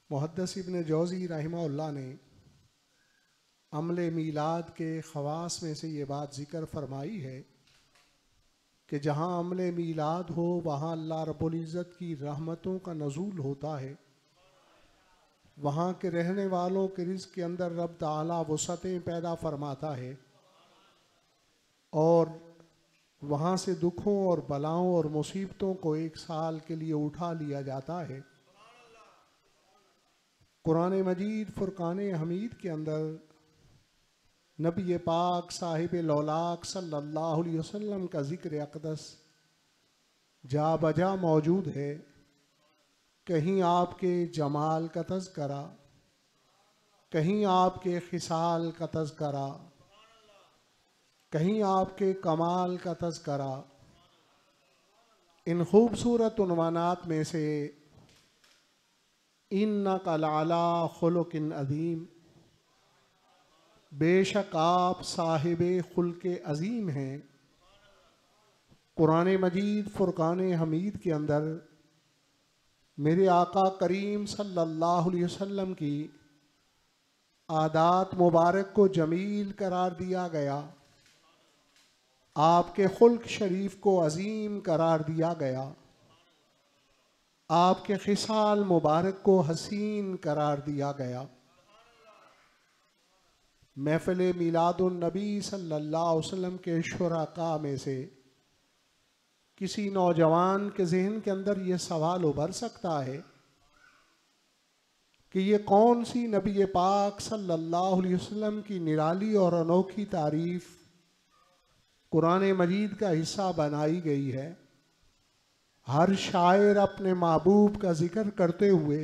मुहद्दिस इब्न जौज़ी रहमहुल्लाह ने अमले मीलाद के ख़वास में से ये बात ज़िक्र फरमाई है कि जहाँ अमले मीलाद हो वहाँ अल्लाह रब्बुल इज़्ज़त की रहमतों का नज़ूल होता है। वहाँ के रहने वालों के रिज़्क़ के अंदर रब ताला वसअतें पैदा फरमाता है और वहाँ से दुखों और बलाओं और मुसीबतों को एक साल के लिए उठा लिया जाता है। कुरान मजीद फुरकान हमीद के अंदर नबी पाक साहिब लौलाक सल्लल्लाहु अलैहि वसल्लम का ज़िक्र अक़दस जा बजा मौजूद है। कहीं आपके जमाल का तज़करा, कहीं आपके खिसाल का तज़करा, कहीं आपके कमाल का तज़करा। इन खूबसूरत उन्वानात में से इन्नका लअला खुलुकिन अज़ीम, बेशक आप साहिबे खुल्के अज़ीम हैं। कुरान मजीद फुरकान हमीद के अंदर मेरे आका करीम सल्लल्लाहु अलैहि वसल्लम की आदात मुबारक को जमील करार दिया गया, आपके खुल्क शरीफ को अज़ीम करार दिया गया, आपके खिसाल मुबारक को हसीन करार दिया गया। महफ़िल मिलादुन नबी सल्लल्लाहु अलैहि वसल्लम के शुराका में से किसी नौजवान के जहन के अंदर ये सवाल उभर सकता है कि ये कौन सी नबी पाक सल्लल्लाहु अलैहि वसल्लम की निराली और अनोखी तारीफ कुरान मजीद का हिस्सा बनाई गई है। हर शायर अपने महबूब का जिक्र करते हुए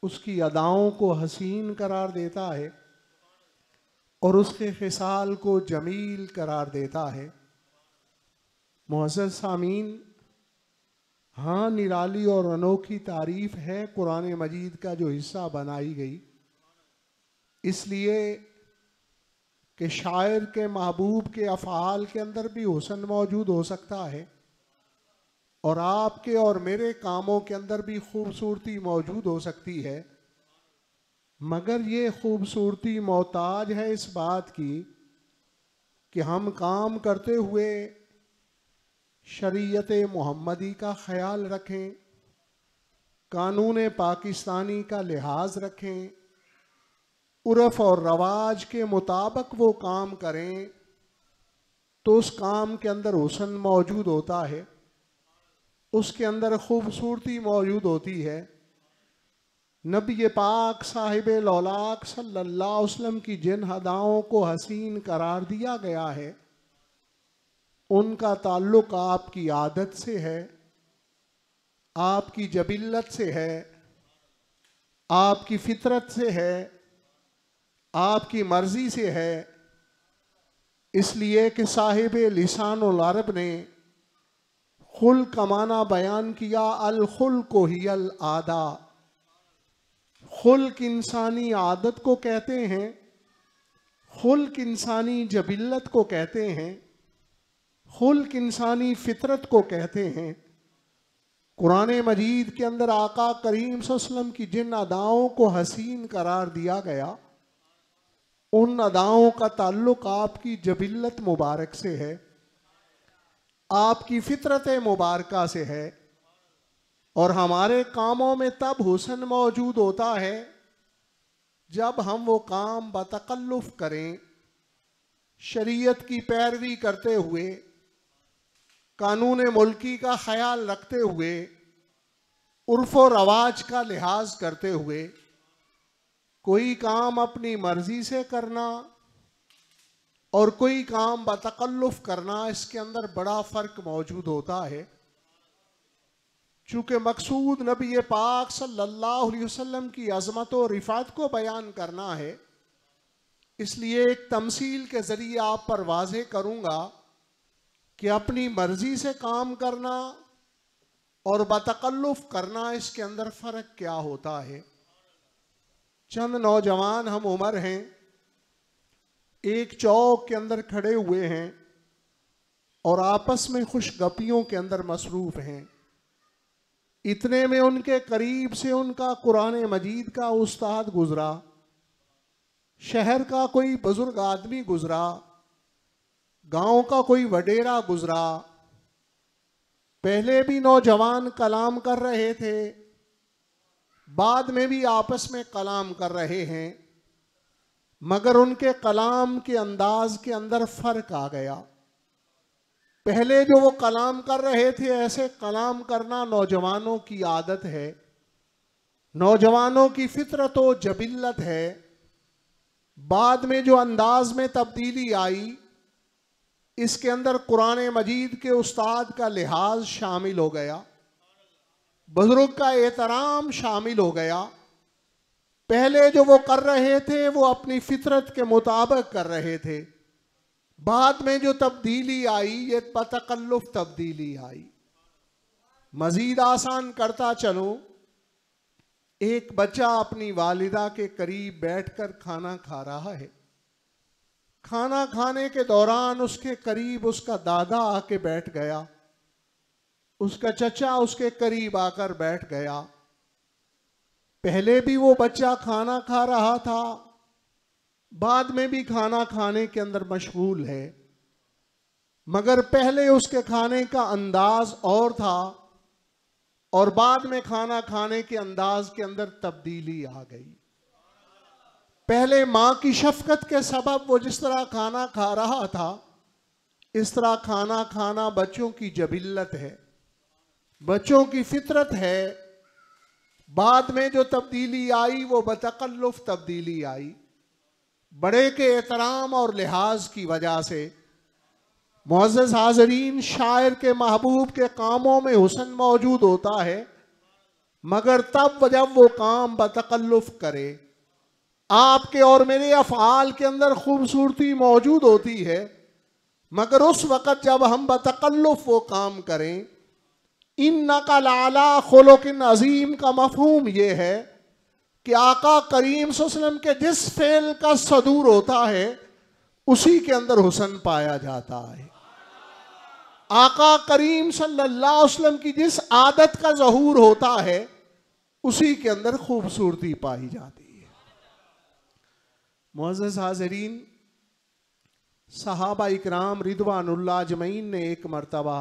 उसकी अदाओं को हसीन करार देता है और उसके खिसाल को जमील करार देता है। मुअज़्ज़ज़ सामीन, हाँ, निराली और अनोखी तारीफ है कुरान मजीद का जो हिस्सा बनाई गई, इसलिए कि शायर के महबूब के अफ़आल के अंदर भी हुस्न मौजूद हो सकता है और आपके और मेरे कामों के अंदर भी खूबसूरती मौजूद हो सकती है, मगर ये खूबसूरती मोहताज है इस बात की कि हम काम करते हुए शरीयत मोहम्मदी का ख्याल रखें, कानून पाकिस्तानी का लिहाज रखें, उर्फ और रवाज के मुताबिक वो काम करें, तो उस काम के अंदर हुस्न मौजूद होता है, उसके अंदर खूबसूरती मौजूद होती है। नबी पाक साहिब लौलाक सल्लल्लाहु अलैहि वसल्लम की जिन अदाओं को हसीन करार दिया गया है, उनका ताल्लुक आपकी आदत से है, आपकी जबिल्लत से है, आपकी फितरत से है, आपकी मर्जी से है। इसलिए कि साहिब लिसानुल अरब ने खुल का माना बयान किया, अल खुल को ही अल आदा। खुल्क इंसानी आदत को कहते हैं, खुल्क इंसानी जबिल्लत को कहते हैं, खुल्क इंसानी फितरत को कहते हैं। कुरान मजीद के अंदर आका करीम सल्लल्लाहु अलैहि वसल्लम की जिन अदाओं को हसीन करार दिया गया, उन अदाओं का ताल्लुक आपकी जबिल्लत मुबारक से है, आपकी फितरत मुबारका से है। और हमारे कामों में तब हुस्न मौजूद होता है जब हम वो काम बतकल्लुफ़ करें, शरीयत की पैरवी करते हुए, कानून मुल्की का ख्याल रखते हुए, उर्फ़ और रवाज का लिहाज करते हुए। कोई काम अपनी मर्जी से करना और कोई काम बतकल्लुफ़ करना, इसके अंदर बड़ा फ़र्क मौजूद होता है। चूँकि मकसूद नबी पाक सल्लल्लाहु अलैहि वसल्लम की अज़मत और रिफ़ात को बयान करना है, इसलिए एक तमसील के ज़रिए आप पर वाज़ेह करूँगा कि अपनी मर्ज़ी से काम करना और बतकल्लुफ़ करना, इसके अंदर फ़र्क क्या होता है। चंद नौजवान हम उम्र हैं, एक चौक के अंदर खड़े हुए हैं और आपस में खुशगपियों के अंदर मसरूफ़ हैं। इतने में उनके करीब से उनका कुरान मजीद का उस्ताद गुजरा, शहर का कोई बुजुर्ग आदमी गुजरा, गांव का कोई वडेरा गुजरा। पहले भी नौजवान कलाम कर रहे थे, बाद में भी आपस में कलाम कर रहे हैं, मगर उनके कलाम के अंदाज के अंदर फर्क आ गया। पहले जो वो कलाम कर रहे थे, ऐसे कलाम करना नौजवानों की आदत है, नौजवानों की फितरत व जबिल्लत है। बाद में जो अंदाज में तब्दीली आई, इसके अंदर कुरान मजीद के उस्ताद का लिहाज शामिल हो गया, बुजुर्ग का एहतराम शामिल हो गया। पहले जो वो कर रहे थे वो अपनी फितरत के मुताबिक कर रहे थे, बाद में जो तब्दीली आई ये बतकल्लुफ तब्दीली आई। मजीद आसान करता चलो, एक बच्चा अपनी वालिदा के करीब बैठकर खाना खा रहा है। खाना खाने के दौरान उसके करीब उसका दादा आके बैठ गया, उसका चचा उसके करीब आकर बैठ गया। पहले भी वो बच्चा खाना खा रहा था, बाद में भी खाना खाने के अंदर मशगूल है, मगर पहले उसके खाने का अंदाज और था और बाद में खाना खाने के अंदाज के अंदर तब्दीली आ गई। पहले माँ की शफकत के सबब वो जिस तरह खाना खा रहा था, इस तरह खाना खाना बच्चों की जबिल्लत है, बच्चों की फितरत है। बाद में जो तब्दीली आई वो बतकल्लुफ तब्दीली आई, बड़े के एहतराम और लिहाज की वजह से। मुअज़्ज़ज़ हाज़रीन, शायर के महबूब के कामों में हुस्न मौजूद होता है, मगर तब जब वो काम बतकल्लुफ करे। आपके और मेरे अफ़आल के अंदर खूबसूरती मौजूद होती है, मगर उस वक़्त जब हम बतकल्लुफ वो काम करें। इन्नका लअला खुलुकिन अज़ीम का मफ़हूम ये है कि आका करीम सल्लल्लाहु अलैहि वसल्लम के जिस फेल का सदूर होता है उसी के अंदर हुस्न पाया जाता है। आका करीम सल्लल्लाहु अलैहि वसल्लम की जिस आदत का ज़हूर होता है उसी के अंदर खूबसूरती पाई जाती है। मुअज़्ज़ज़ हाज़रीन, सहाबा इकराम रिदवानुल्लाह अजमईन ने एक मरतबा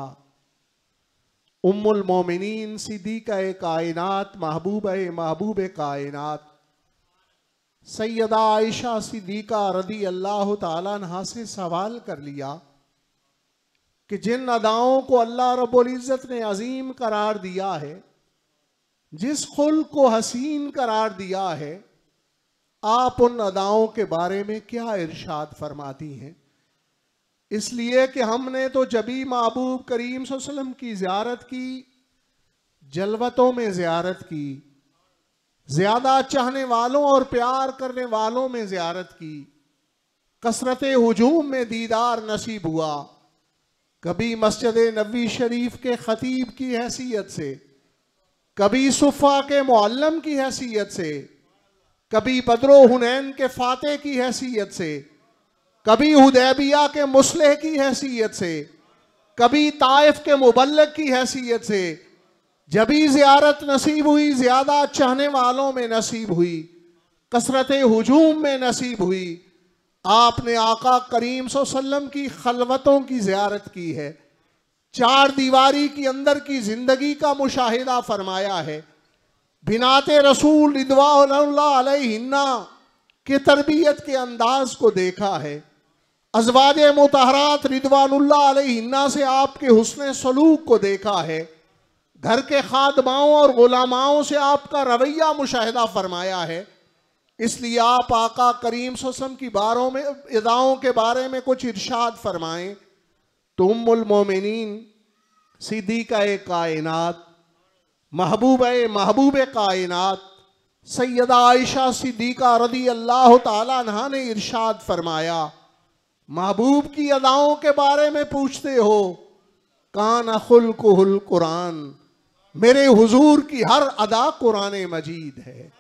उम्मुल मोमिनीन सिद्दीक़ा कायनात महबूब कायनात सैयदा आयशा सिद्दीक़ा रदी अल्लाह ताला अन्हा से सवाल कर लिया कि जिन अदाओं को अल्लाह रब्बुल इज़्ज़त ने अजीम करार दिया है, जिस खुल्क को हसीन करार दिया है, आप उन अदाओं के बारे में क्या इरशाद फरमाती हैं। इसलिए कि हमने तो जबी महबूब करीम सल्लल्लाहु अलैहि वसल्लम की ज़ियारत की, जलवतों में ज़ियारत की, ज़्यादा चाहने वालों और प्यार करने वालों में ज़ियारत की, कसरत हुजूम में दीदार नसीब हुआ। कभी मस्जिद नबवी शरीफ के खतीब की हैसियत से, कभी सुफ़ा के मुअल्लम की हैसियत से, कभी बदरो हुनैन के फाते की हैसियत से, कभी हुदैबिया के मुस्लिह की हैसियत से, कभी ताइफ के मुबल्लिग की हैसियत से। जबी ज़ियारत नसीब हुई, ज़्यादा चाहने वालों में नसीब हुई, कसरत हुजूम में नसीब हुई। आपने आका करीम सल्लल्लाहु अलैहि वसल्लम की खलवतों की ज़ियारत की है, चार दीवारी की अंदर की ज़िंदगी का मुशाहिदा फरमाया है, बिनाते रसूल रिदवानुल्लाह अलैहिन्ना के तरबियत के अंदाज को देखा है, अज़वाजे मुतहरात रिदवानुल्लाह अलैहिन्ना से आपके हुस्न सलूक को देखा है, घर के खादमाओं और गुलामाओं से आपका रवैया मुशाहिदा फरमाया है। इसलिए आप आका करीम सल्लल्लाहु अलैहि वसल्लम की बारों में इदाओं के बारे में कुछ इरशाद फरमाएं तो उम्मुल मोमिनीन सिद्दीक़ा कायनात महबूब कायनात सैयदा आयशा सिद्दीक़ा रदी अल्लाह ताला अन्हा ने इरशाद फरमाया, महबूब की अदाओं के बारे में पूछते हो, कान खुल्कुहुल कुरान, मेरे हुजूर की हर अदा कुरान मजीद है।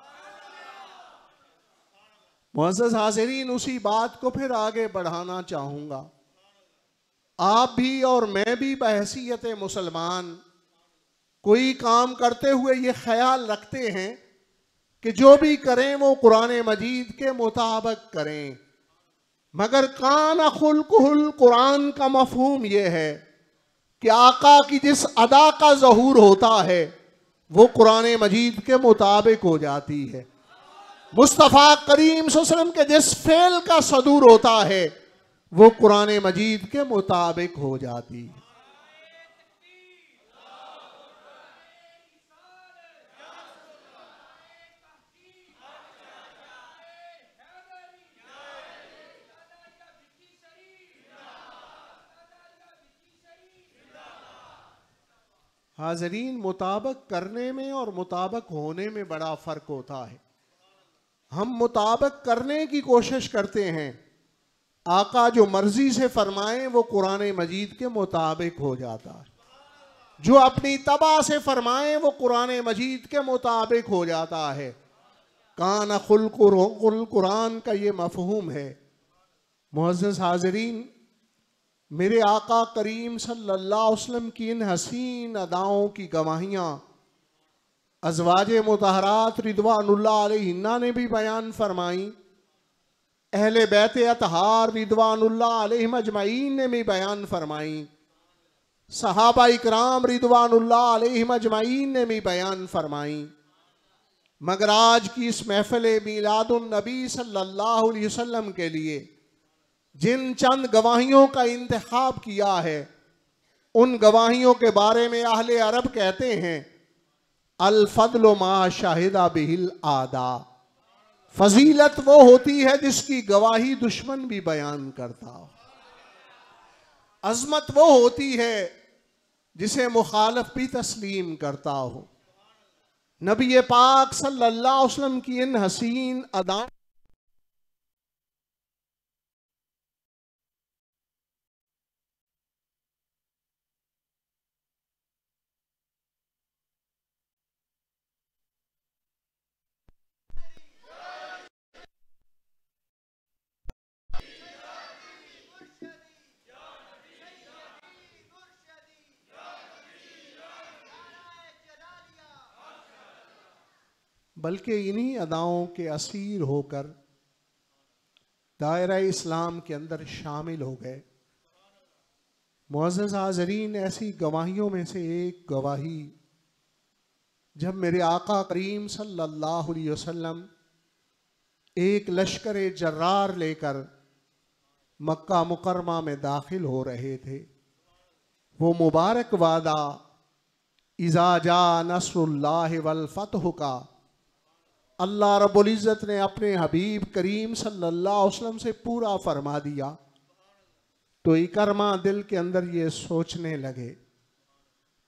मुअज़्ज़ज़ हाज़रीन, उसी बात को फिर आगे बढ़ाना चाहूँगा। आप भी और मैं भी बहैसियत मुसलमान कोई काम करते हुए ये ख्याल रखते हैं कि जो भी करें वो कुरान मजीद के मुताबिक करें, मगर कान खुल्कुल कुरान का मफहूम ये है कि आका की जिस अदा का ज़हूर होता है वो कुरान मजीद के मुताबिक हो जाती है। मुस्तफ़ा करीम सल्लल्लाहु अलैहि वसल्लम के जिस फेल का सदूर होता है वो कुरान मजीद के मुताबिक हो जाती है। हाज़रीन, मुताबिक करने में और मुताबिक होने में बड़ा फ़र्क होता है। हम मुताबिक करने की कोशिश करते हैं, आका जो मर्जी से फरमाएं वो कुरान मजीद के मुताबिक हो जाता है। जो अपनी तबा से फरमाएं वो कुरान मजीद के मुताबिक हो जाता है। कान खुल कुरान का ये मफहूम है। मुअज़्ज़ज़ हाज़रीन, मेरे आका करीम सल्लल्लाहु अलैहि वसल्लम की इन हसीन अदाओं की गवाहियाँ अज़वाज मुतहरात रिदवानुल्लाह अलैहिन्ना ने भी बयान फरमाई, अहले बैत अतहार रिदवानुल्लाह अलैहिम अजमईन ने भी बयान फरमाई, सहाबा इकराम रिदवानुल्लाह अलैहिम अजमईन ने भी बयान फरमाई। मगर आज की इस महफिल मीलादुन नबी सल्लल्लाहु अलैहि वसल्लम के लिए जिन चंद गवाहियों का इंतखाब किया है, उन गवाहियों के बारे में अहले अरब कहते हैं, अल फद्ल मा शाहिदा बिहिल आदा। फजीलत वो होती है जिसकी गवाही दुश्मन भी बयान करता हो। अजमत वो होती है जिसे मुखालिफ भी तस्लीम करता हो। नबी पाक सल्लल्लाहु अलैहि वसल्लम की इन हसीन अदा बल्कि इन्हीं अदाओं के असीर होकर दायरा इस्लाम के अंदर शामिल हो गए। मुअज़्ज़ज़ हाज़रीन, ऐसी गवाहियों में से एक गवाही जब मेरे आका करीम सल्लल्लाहु अलैहि वसल्लम एक लश्कर जर्रार लेकर मक्का मुकरमा में दाखिल हो रहे थे, वो मुबारक वादा इज़ा जा नस्रुल्लाहि वल फतह का अल्लाह रब्बुल इज़्ज़त ने अपने हबीब करीम सल्लल्लाहु अलैहि वसल्लम से पूरा फरमा दिया, तो इकरमा दिल के अंदर ये सोचने लगे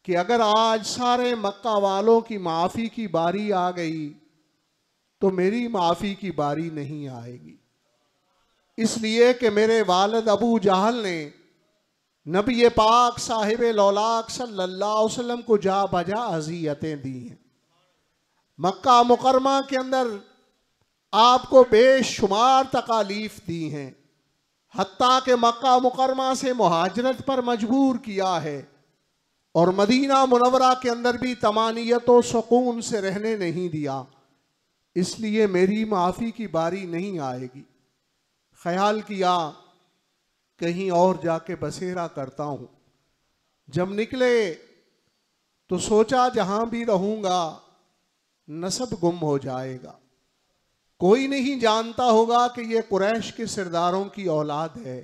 कि अगर आज सारे मक्का वालों की माफ़ी की बारी आ गई तो मेरी माफ़ी की बारी नहीं आएगी। इसलिए कि मेरे वालिद अबू जहल ने नबी पाक साहिब लौलाक सल्लल्लाहु अलैहि वसल्लम को जा बजा अज़ियतें दी हैं। मक्का मुकरमा के अंदर आपको बेशुमार तकालीफ दी हैं, हत्ता के मक्का मुकरमा से मुहाजरत पर मजबूर किया है और मदीना मुनव्वरा के अंदर भी तमानियत व सुकून से रहने नहीं दिया। इसलिए मेरी माफ़ी की बारी नहीं आएगी। ख्याल किया कहीं और जाके बसेरा करता हूँ। जब निकले तो सोचा जहाँ भी रहूँगा नसब गुम हो जाएगा, कोई नहीं जानता होगा कि ये कुरैश के सरदारों की औलाद है।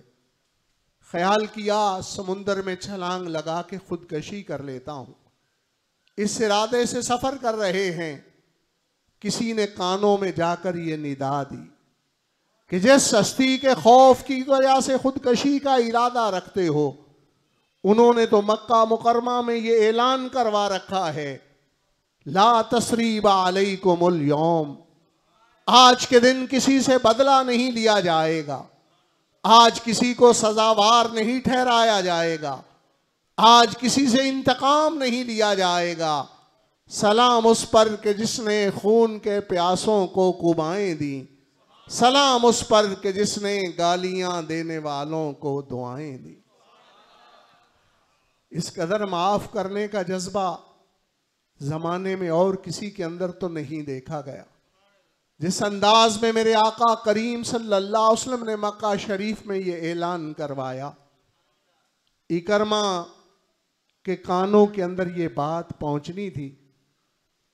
ख्याल किया समुंदर में छलांग लगा के खुदकशी कर लेता हूँ। इस इरादे से सफ़र कर रहे हैं, किसी ने कानों में जाकर ये निदा दी कि जिस हस्ती के खौफ की वजह से खुदकशी का इरादा रखते हो, उन्होंने तो मक्का मुकरमा में ये ऐलान करवा रखा है, ला तसरीबा अलैकुमुल यौम, आज के दिन किसी से बदला नहीं लिया जाएगा, आज किसी को सजावार नहीं ठहराया जाएगा, आज किसी से इंतकाम नहीं लिया जाएगा। सलाम उस पर कि जिसने खून के प्यासों को कुबाएं दी, सलाम उस पर कि जिसने गालियां देने वालों को दुआएं दी। इस कदर माफ करने का जज्बा जमाने में और किसी के अंदर तो नहीं देखा गया। जिस अंदाज में मेरे आका करीम सल्लल्लाहु अलैहि वसल्लम ने मक्का शरीफ में ये ऐलान करवाया, इकरमा के कानों के अंदर ये बात पहुंचनी थी।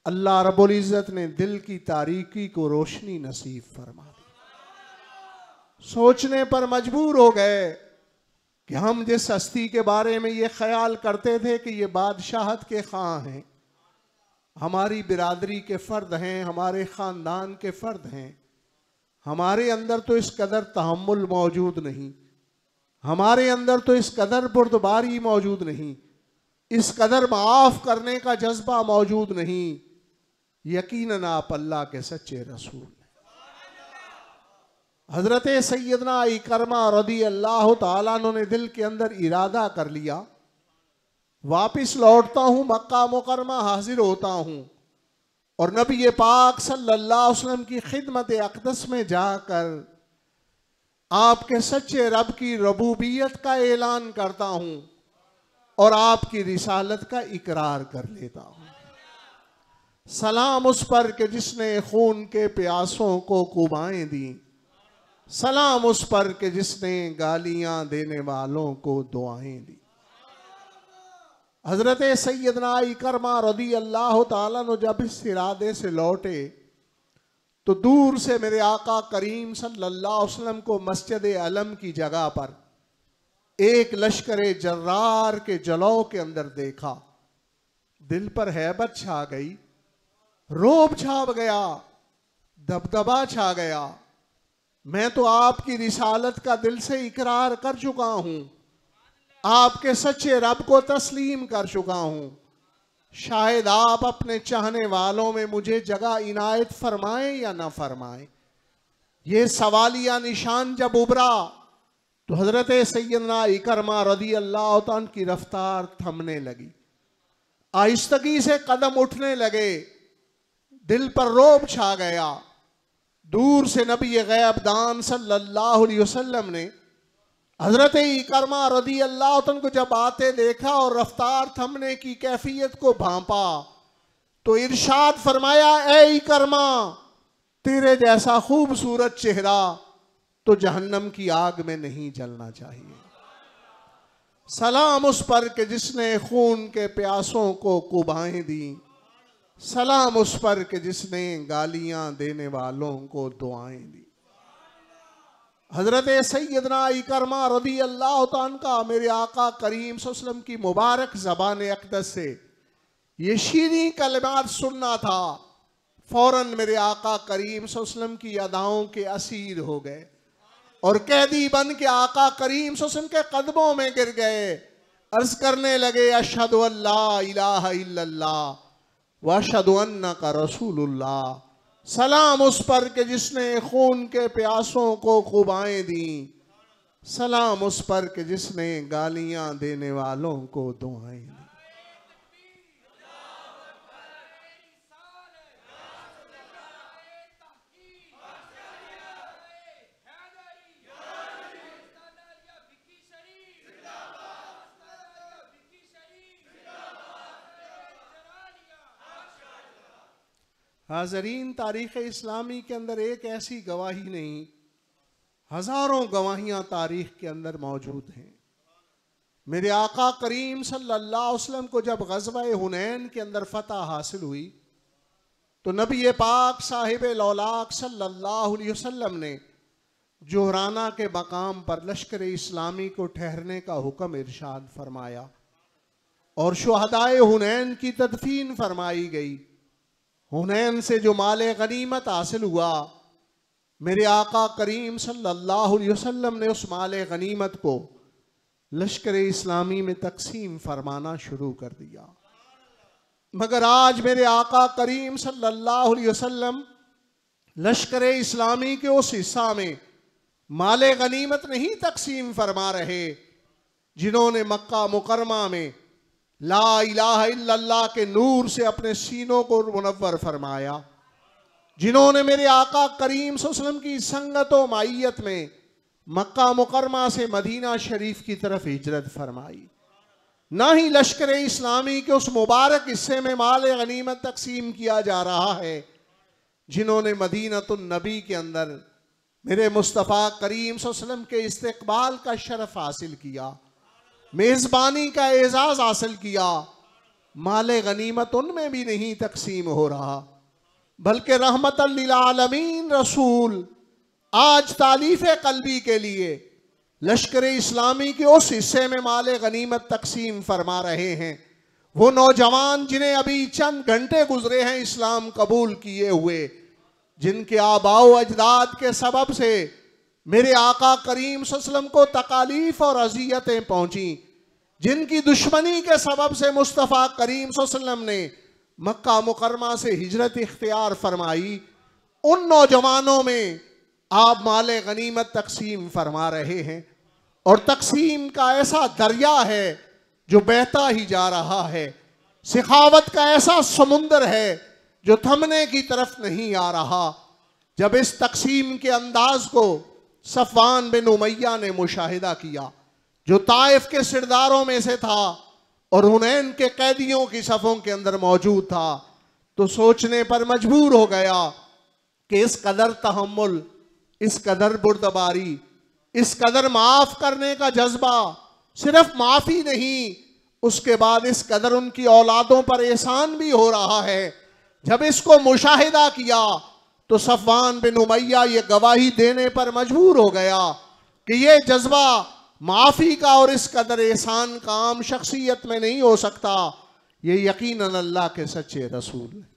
अल्लाह रब्बुल इज़्ज़त ने दिल की तारीकी को रोशनी नसीब फरमा दी। सोचने पर मजबूर हो गए कि हम जिस हस्ती के बारे में ये ख्याल करते थे कि ये बादशाहत के खां हैं, हमारी बिरादरी के फ़र्द हैं, हमारे ख़ानदान के फ़र्द हैं, हमारे अंदर तो इस कदर तहम्मुल मौजूद नहीं, हमारे अंदर तो इस कदर बुर्दबारी मौजूद नहीं, इस कदर माफ़ करने का जज्बा मौजूद नहीं। यकीनन आप अल्लाह के सच्चे रसूल हैं। हज़रत सैयदना इकरमा रदी अल्लाह ताला अन्हु ने दिल के अंदर इरादा कर लिया, वापिस लौटता हूँ, मक्का मुकरमा हाजिर होता हूँ और नबी पाक सल्लल्लाहु अलैहि वसल्लम की खिदमत अक़दस में जाकर आपके सच्चे रब की रबूबियत का ऐलान करता हूँ और आपकी रिसालत का इकरार कर लेता हूँ। सलाम उस पर कि जिसने खून के प्यासों को कुबाएं दी, सलाम उस पर कि जिसने गालियां देने वालों को दुआएं दी। हजरत सैयदना इकरमा रदी अल्लाह ताला अन्हु जब इस इरादे से लौटे तो दूर से मेरे आका करीम सल्लल्लाहु अलैहि वसल्लम को मस्जिद अलम की जगह पर एक लश्कर जर्रार के जलौ के अंदर देखा। दिल पर हैबत छा गई, रोब छा गया, दबदबा छा गया। मैं तो आपकी रिसालत का दिल से इकरार कर चुका हूं, आपके सच्चे रब को तस्लीम कर चुका हूं। शायद आप अपने चाहने वालों में मुझे जगह इनायत फरमाएं या ना फरमाएं। ये सवालिया निशान जब उभरा तो हजरत सैयदना इकरमा रदी अल्लाह तआला अन्हु की रफ्तार थमने लगी, आहिस्तगी से कदम उठने लगे। दिल पर रोब छा गया। दूर से नबी गैबदान सल्लल्लाहु अलैहि वसल्लम ने हजरत इकरमा रदी अल्लाह तआला को जब आते देखा और रफ्तार थमने की कैफियत को भांपा तो इरशाद फरमाया, ए इकरमा, तेरे जैसा खूबसूरत चेहरा तो जहन्नम की आग में नहीं जलना चाहिए। सलाम उस पर कि जिसने खून के प्यासों को कुबाएं दी, सलाम उस पर कि जिसने गालियां देने वालों को दुआएं दी। हजरत सैयदना इकरमा रदी अल्लाह तआला का मेरे आका करीम सल्लल्लाहु अलैहि वसल्लम की मुबारक ज़बान अक़दस से ये शीरीं कलिमात सुनना था। फौरन मेरे आका करीम सल्लल्लाहु अलैहि वसल्लम की अदाओं के असीर हो गए और कैदी बन के आका करीम सल्लल्लाहु अलैहि वसल्लम के कदमों में गिर गए। अर्ज करने लगे, अशहदु अल्ला इलाहा इल्लल्लाह व अशहदु अन्नका रसूलुल्लाह। सलाम उस पर कि जिसने खून के प्यासों को खुबाएं दी, सलाम उस पर कि जिसने गालियां देने वालों को दुआएं दी। हाज़रीन, तारीख़ इस्लामी के अंदर एक ऐसी गवाही नहीं, हज़ारों गवाहियाँ तारीख़ के अंदर मौजूद हैं। मेरे आका करीम सल्लल्लाहु अलैहि वसल्लम को जब ग़ज़वा हुनैन के अंदर फ़तह हासिल हुई तो नबी पाक साहिब लौलाक सल्लल्लाहु अलैहि वसल्लम ने जोहराना के मकाम पर लश्कर इस्लामी को ठहरने का हुक्म इरशाद फरमाया और शुहदाए हुनैन की तदफीन फरमाई गई। हुनैन से जो माले गनीमत हासिल हुआ, मेरे आका करीम सल्लल्लाहु अलैहि वसल्लम ने उस माले गनीमत को लश्कर इस्लामी में तकसीम फरमाना शुरू कर दिया। मगर आज मेरे आका करीम सल्लल्लाहु अलैहि वसल्लम लश्कर इस्लामी के उस हिस्सा में माले गनीमत नहीं तकसीम फरमा रहे जिन्होंने मक्का मुकरमा में ला इलाहा इल्लल्लाह के नूर से अपने सीनों को मुनव्वर फरमाया, जिन्होंने मेरे आका करीम सल्लल्लाहु अलैहि वसल्लम की संगत व माइयत में मक्का मुकरमा से मदीना शरीफ की तरफ हिजरत फरमाई। ना ही लश्कर इस्लामी के उस मुबारक हिस्से में माल गनीमत तकसीम किया जा रहा है जिन्होंने मदीनतुन नबी के अंदर मेरे मुस्तफ़ा करीम सल्लल्लाहु अलैहि वसल्लम के इस्तिक़बाल का शरफ हासिल किया, मेज़बानी का एजाज़ हासिल किया। माल गनीमत उनमें भी नहीं तकसीम हो रहा, बल्कि रहमतल लिल आलमीन रसूल आज तालीफ़ क़ल्बी के लिए लश्कर इस्लामी के उस हिस्से में माल गनीमत तकसीम फरमा रहे हैं। वो नौजवान जिन्हें अभी चंद घंटे गुजरे हैं इस्लाम कबूल किए हुए, जिनके आबाओ अजदाद के सबब से मेरे आका करीम सल्लल्लाहु अलैहि वसल्लम को तकालीफ और अज़ियतें पहुंची, जिनकी दुश्मनी के सबब से मुस्तफ़ा करीम सल्लल्लाहु अलैहि वसल्लम ने मक्का मुकरमा से हिजरत इख्तियार फरमाई, उन नौजवानों में आप माले गनीमत तकसीम फरमा रहे हैं। और तकसीम का ऐसा दरिया है जो बहता ही जा रहा है, सिखावत का ऐसा समुंदर है जो थमने की तरफ नहीं आ रहा। जब इस तकसीम के अंदाज को सफ़वान बिन उमैया ने मुशाहिदा किया, जो ताइफ के सिरदारों में से था और हुनैन के कैदियों की सफ़ों के अंदर मौजूद था, तो सोचने पर मजबूर हो गया कि इस कदर तहम्मुल, इस कदर बुर्दबारी, इस कदर माफ़ करने का जज्बा, सिर्फ माफ़ी नहीं, उसके बाद इस कदर उनकी औलादों पर एहसान भी हो रहा है। जब इसको मुशाहिदा किया तो सफ़वान बिन उमैया ये गवाही देने पर मजबूर हो गया कि ये जज्बा माफ़ी का और इस कदर एहसान का आम शख्सियत में नहीं हो सकता, ये यकीनन अल्लाह के सच्चे रसूल हैं।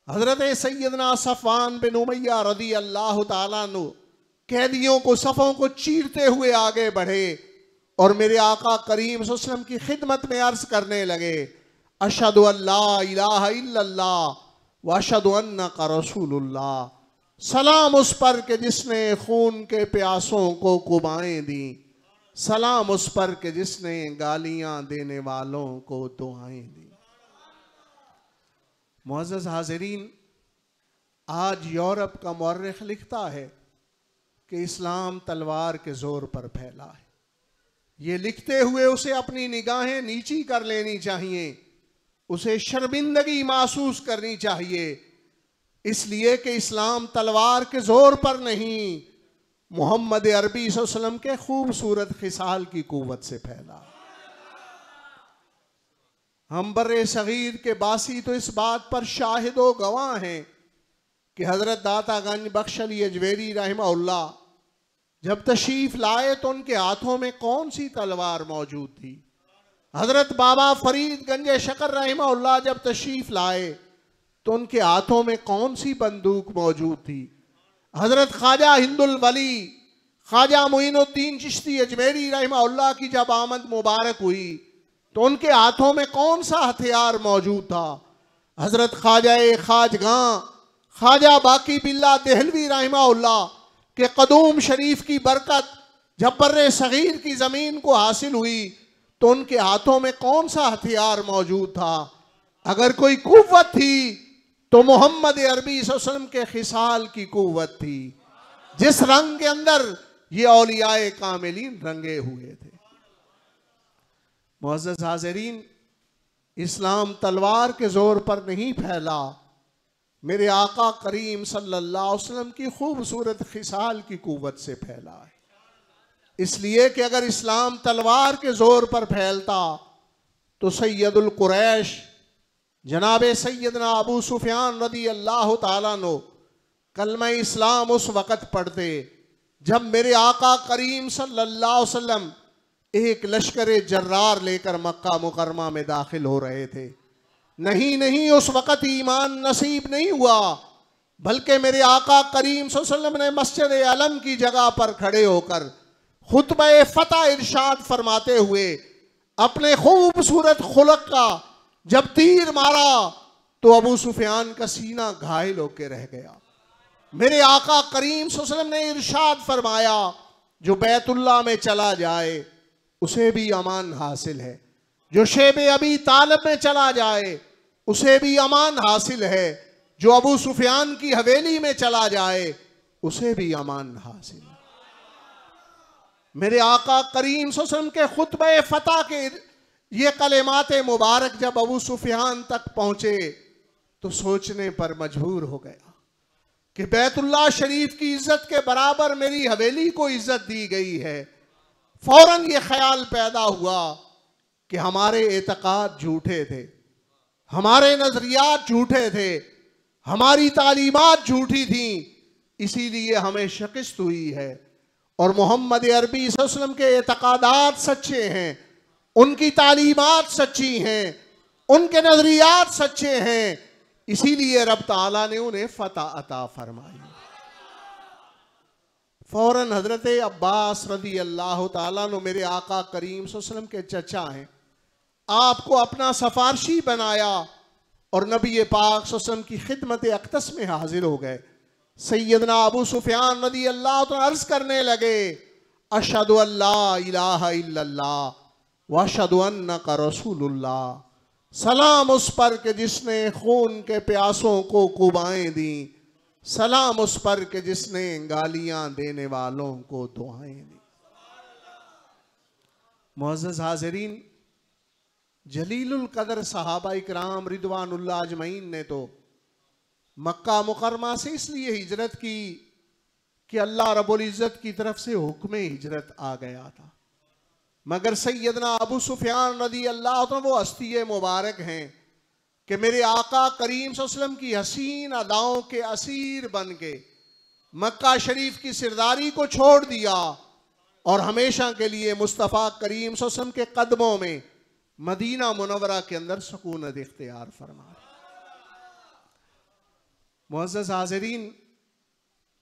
हज़रत सैयदना सफ़वान बिन उमैया रज़ी अल्लाह ताला अन्हु कैदियों को सफ़ों को चीरते हुए आगे बढ़े और मेरे आका करीम सल्लल्लाहु अलैहि वसल्लम की खिदमत में अर्ज़ करने लगे, अशहदु अल्ला इलाहा इल्लल्लाह व अशहदु अन्नका रसूलुल्लाह। सलाम उस पर के जिसने खून के प्यासों को कुबाएं दी, सलाम उस पर के जिसने गालियां देने वालों को दुआएं दी। मुअज़्ज़ज़ हाज़िरीन, आज यूरोप का मौर्रिख लिखता है कि इस्लाम तलवार के जोर पर फैला है। ये लिखते हुए उसे अपनी निगाहें नीची कर लेनी चाहिए, उसे शर्मिंदगी महसूस करनी चाहिए, इसलिए कि इस्लाम तलवार के जोर पर नहीं, मोहम्मद अरबी सल्लल्लाहु अलैहि वसल्लम के खूबसूरत खिसाल की कुव्वत से फैला। हम बर्रे सगीर के बासी तो इस बात पर शाहिद व गवाह हैं कि हजरत दातागंज बख्श अली अजवेरी रहमहुल्लाह जब तशरीफ लाए तो उनके हाथों में कौन सी तलवार मौजूद थी। हजरत बाबा फरीद गंजे शकर रहमहुल्लाह जब तशरीफ लाए तो उनके हाथों में कौन सी बंदूक मौजूद थी। हजरत ख्वाजा हिंदुल वली ख्वाजा मुइनुद्दीन चिश्ती अजमेरी रहमहुल्लाह की जब आमद मुबारक हुई तो उनके हाथों में कौन सा हथियार मौजूद था। हजरत ख्वाजा खाजगां ख्वाजा बाकी बिल्ला देहलवी रहमहुल्लाह के कदूम शरीफ की बरकत जब बर्रे सगीर की ज़मीन को हासिल हुई तो उनके हाथों में कौन सा हथियार मौजूद था। अगर कोई कुव्वत थी तो मोहम्मद अरबी सल्लल्लाहु अलैहि वसल्लम के खिसाल की कुव्वत थी, जिस रंग के अंदर ये औलियाए कामिलीन रंगे हुए थे। मुअज़्ज़ज़ हाज़िरीन, इस्लाम तलवार के जोर पर नहीं फैला, मेरे आका करीम सल्लल्लाहु अलैहि वसल्लम की खूबसूरत खिसाल की कुव्वत से फैला है। इसलिए कि अगर इस्लाम तलवार के जोर पर फैलता तो सैयदुल कुरैश जनाब सैयदना अबू सुफियान रज़ी अल्लाह ताला अन्हु कलमा इस्लाम उस वक़्त पढ़ते जब मेरे आका करीम सल्लल्लाहु अलैहि वसल्लम एक लश्कर जर्रार लेकर मक्का मुकरमा में दाखिल हो रहे थे। नहीं, उस वक़्त ईमान नसीब नहीं हुआ, बल्कि मेरे आका करीम सल्लल्लाहु अलैहि वसल्लम ने मस्जिद अलम की जगह पर खड़े होकर खुतबा फतह इरशाद फरमाते हुए अपने खूबसूरत खुलक का जब तीर मारा तो अबू सुफियान का सीना घायल होकर रह गया। मेरे आका करीम सल्लल्लाहु अलैहि वसल्लम ने इरशाद फरमाया, जो बैतुल्लाह में चला जाए उसे भी अमान हासिल है, जो शेबे अबी तालिब में चला जाए उसे भी अमान हासिल है, जो अबू सुफियान की हवेली में चला जाए उसे भी अमान हासिल है। मेरे आका करीम सल्लल्लाहु अलैहि वसल्लम के खुतबे फतह के ये कलेमात मुबारक जब अबू सुफियान तक पहुंचे तो सोचने पर मजबूर हो गया कि बैतुल्लाह शरीफ की इज्जत के बराबर मेरी हवेली को इज्जत दी गई है। फौरन ये ख्याल पैदा हुआ कि हमारे एतकाद झूठे थे, हमारे नजरियात झूठे थे, हमारी तालीमात झूठी थी, इसीलिए हमें शिकस्त हुई है। और मोहम्मद अरबी सल्लल्लाहु अलैहि वसल्लम के एतकादात सच्चे हैं, उनकी तालीमात सच्ची हैं, उनके नजरियात सच्चे हैं, इसीलिए रब ताला ने उन्हें फतह अता फरमाई। फौरन हजरत अब्बास रदी अल्लाह ताला नु मेरे आका करीम सल्लल्लाहु अलैहि वसल्लम के चचा हैं, आपको अपना सफारशी बनाया और नबी पाक सल्लल्लाहु अलैहि वसल्लम की खिदमत अक़दस में हाजिर हो गए। सैयदना अबू सुफियान रदी अल्लाह ताला अर्ज करने लगे, अशहदु अल्ला इलाहा इल्लल्लाह व अशहदु अन्नका रसूलुल्लाह। सलाम उस पर के जिसने खून के प्यासों को कुबाएं दी, सलाम उस पर के जिसने गालियां देने वालों को दुआएं दी। मुअज़्ज़ज़ हाज़िरीन, जलीलुल कदर सहाबा इकराम रिदवानुल्लाह अजमईन ने तो मक्का मुकरमा से इसलिए हिजरत की कि अल्लाह रब्बुल इज़्ज़त की तरफ से हुक्म हिजरत आ गया था। मगर सैयदना अबू सुफियान रदी अल्लाह तो वो हस्ती मुबारक हैं कि मेरे आका करीम सल्लल्लाहु अलैहि वसल्लम की हसीन अदाओं के असीर बन के मक्का शरीफ की सिरदारी को छोड़ दिया और हमेशा के लिए मुस्तफ़ा करीम सल्लल्लाहु अलैहि वसल्लम के कदमों में मदीना मुनव्वरा के अंदर सुकूनत इख्तियार फरमा। मुअज़्ज़ज़ हाज़िरीन,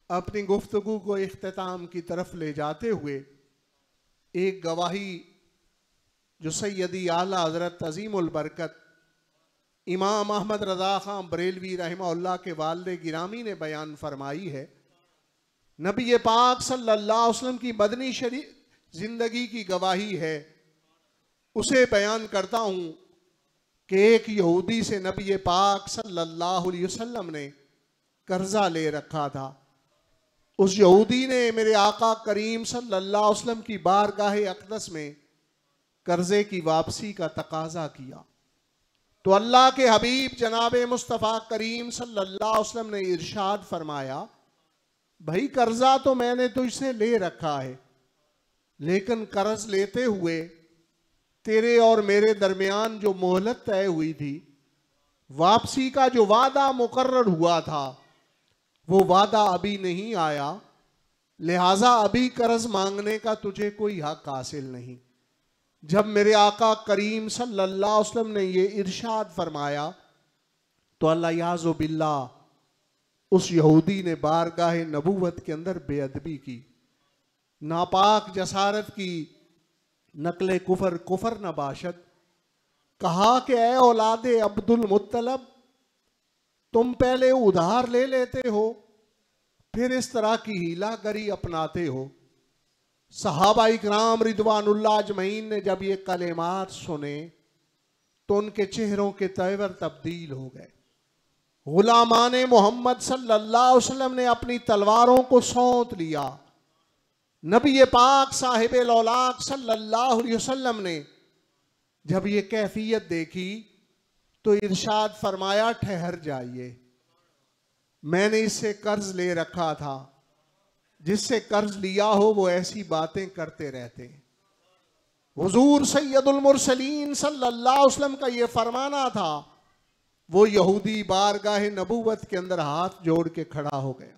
अपनी गुफ्तगू को इख्तिताम की तरफ ले जाते हुए एक गवाही जो सैयदी आला हज़रत अज़ीमुल बरकत इमाम अहमद रज़ा ख़ान बरेलवी रहमहुल्लाह के वालिद गिरामी ने बयान फरमाई है, नबी पाक सल्लल्लाहु अलैहि वसल्लम की मदनी शरीफ ज़िंदगी की गवाही है। उसे बयान करता हूँ कि एक यहूदी से नबी पाक सल्लल्लाहु अलैहि वसल्लम ने कर्जा ले रखा था। उस यहूदी ने मेरे आका करीम सल्लल्लाहु अलैहि वसल्लम की बारगाह अक़दस में कर्जे की वापसी का तकाजा किया तो अल्लाह के हबीब जनाब मुस्तफ़ा करीम सल्लल्लाहु अलैहि वसल्लम ने इरशाद फरमाया, भाई कर्जा तो मैंने तुझसे ले रखा है, लेकिन कर्ज लेते हुए तेरे और मेरे दरमियान जो मोहलत तय हुई थी, वापसी का जो वादा मुकर्रर हुआ था, वो वादा अभी नहीं आया, लिहाजा अभी कर्ज मांगने का तुझे कोई हक हासिल नहीं। जब मेरे आका करीम सल्लल्लाहु अलैहि वसल्लम ने ये इरशाद फरमाया तो अल्लाह याज़ो बिल्लाह उस यहूदी ने बारगाह नबूवत के अंदर बेअदबी की, नापाक जसारत की, नकले कुफर कुफर नबाशत। कहा कि ए औलादे अब्दुल मुत्तलब, तुम पहले उधार ले लेते हो फिर इस तरह की हीलागरी अपनाते हो। सहाबा इकराम रिदवानुल्लाह अजमईन ने जब ये कलेमात सुने तो उनके चेहरों के तेवर तब्दील हो गए। गुलामाने मोहम्मद सल्लल्लाहु अलैहि वसल्लम ने अपनी तलवारों को सौंत लिया। नबी पाक साहिब लौलाक सल्लल्लाहु अलैहि वसल्लम ने जब ये कैफियत देखी तो इरशाद फरमाया, ठहर जाइए, मैंने इससे कर्ज ले रखा था, जिससे कर्ज लिया हो वो ऐसी बातें करते रहते हैं। हुजूर सैयदुल मुरसलीन सल्लल्लाहु अलैहि वसल्लम का ये फरमाना था। वो यहूदी बारगाह नबूवत के अंदर हाथ जोड़ के खड़ा हो गया,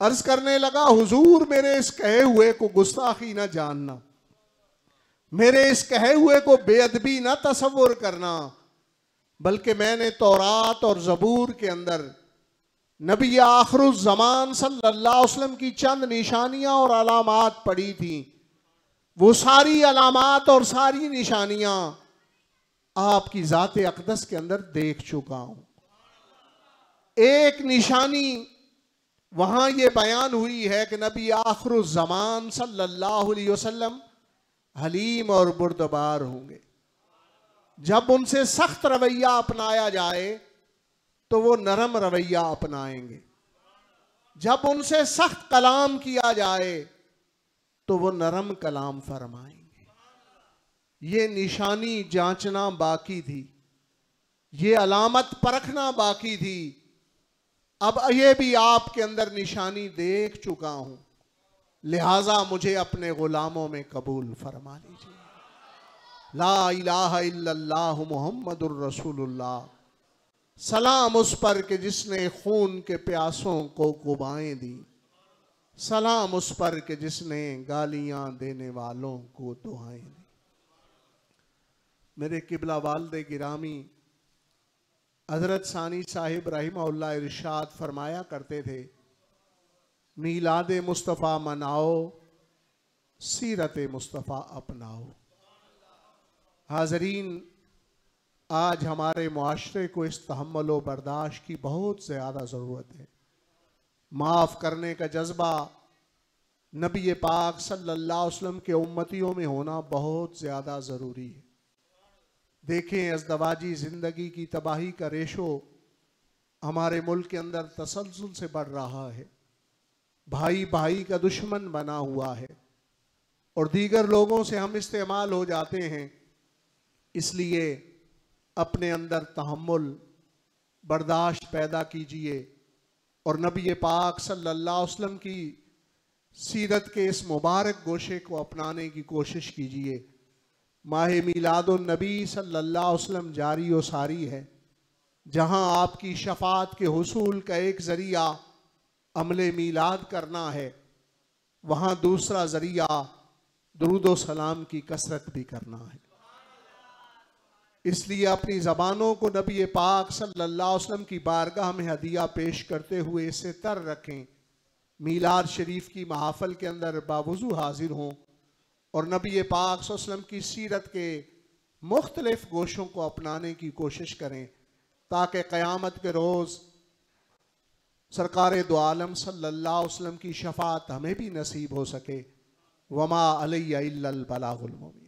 अर्ज करने लगा, हुजूर मेरे इस कहे हुए को गुस्ताखी ना जानना, मेरे इस कहे हुए को बेअदबी ना तसव्वुर करना, बल्कि मैंने तौरात और ज़बूर के अंदर नबी आखिरुज़ ज़मान सल्लल्लाहु अलैहि वसल्लम की चंद निशानियां और अलामात पड़ी थी। वो सारी अलामात और सारी निशानियां आपकी ज़ात अक़दस के अंदर देख चुका हूं। एक निशानी वहां ये बयान हुई है कि नबी आखिरुज़ ज़मान सल्लल्लाहु अलैहि वसल्लम हलीम और बुर्दबार होंगे। जब उनसे सख्त रवैया अपनाया जाए तो वो नरम रवैया अपनाएंगे। जब उनसे सख्त कलाम किया जाए तो वो नरम कलाम फरमाएंगे। ये निशानी जांचना बाकी थी, ये अलामत परखना बाकी थी, अब ये भी आपके अंदर निशानी देख चुका हूं, लिहाजा मुझे अपने गुलामों में कबूल फरमा लीजिए। ला इलाहा इल्लल्लाहु मुहम्मदुर रसूलुल्लाह। सलाम उस पर कि जिसने खून के प्यासों को कुबाएं दी, सलाम उस पर कि जिसने गालियां देने वालों को दुआएं दी। मेरे किबला वालिद गिरामी हजरत सानी साहिब रहिमहुल्लाह इरशाद फरमाया करते थे, मीलाद मुस्तफ़ा मनाओ, सीरत मुस्तफ़ा अपनाओ। हाज़रीन, आज हमारे मुआशरे को इस तहम्मुल व बर्दाश्त की बहुत ज़्यादा ज़रूरत है। माफ़ करने का जज्बा नबी पाक सल्लल्लाहु अलैहि वसल्लम के उम्मतियों में होना बहुत ज़्यादा ज़रूरी है। देखें, अज़दवाजी ज़िंदगी की तबाही का रेशो हमारे मुल्क के अंदर तसलसल से बढ़ रहा है। भाई भाई का दुश्मन बना हुआ है और दीगर लोगों से हम इस्तेमाल हो जाते हैं। इसलिए अपने अंदर तहम्मुल, बर्दाश्त पैदा कीजिए और नबी पाक सल्लल्लाहु अलैहि वसल्लम की सीरत के इस मुबारक गोशे को अपनाने की कोशिश कीजिए। माह मीलादुन नबी सल्लल्लाहु अलैहि वसल्लम जारी व सारी है। जहाँ आपकी शफात के हुसूल का एक ज़रिया अमले मीलाद करना है, वहाँ दूसरा ज़रिया दुरूद व सलाम की कसरत भी करना है। इसलिए अपनी ज़बानों को नबी पाक सल्लल्लाहु अलैहि वसल्लम की बारगाह में हदिया पेश करते हुए इसे तर रखें। मीलाद शरीफ की महाफल के अंदर बावुज़ू हाजिर हों और नबी पाक सल्लल्लाहु अलैहि वसल्लम की सीरत के मुख्तलिफ गोशों को अपनाने की कोशिश करें, ताकि क़यामत के रोज़ सरकार दो आलम सल्लल्लाहु अलैहि वसल्लम की शफात हमें भी नसीब हो सके। वमा अलैया इल्लल बलागुल मुबीन।